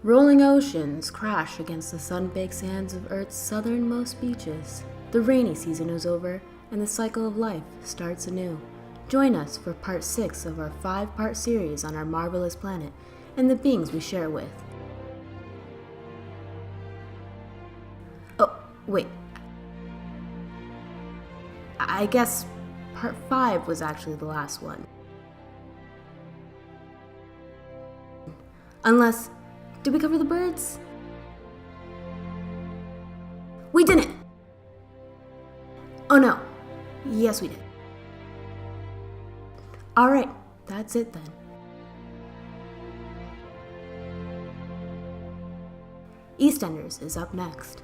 Rolling oceans crash against the sun-baked sands of Earth's southernmost beaches. The rainy season is over, and the cycle of life starts anew. Join us for part 6 of our 5-part series on our marvelous planet and the beings we share with. Oh, wait. I guess part 5 was actually the last one. Unless, did we cover the birds? We didn't! Oh no. Yes, we did. Alright, that's it then. EastEnders is up next.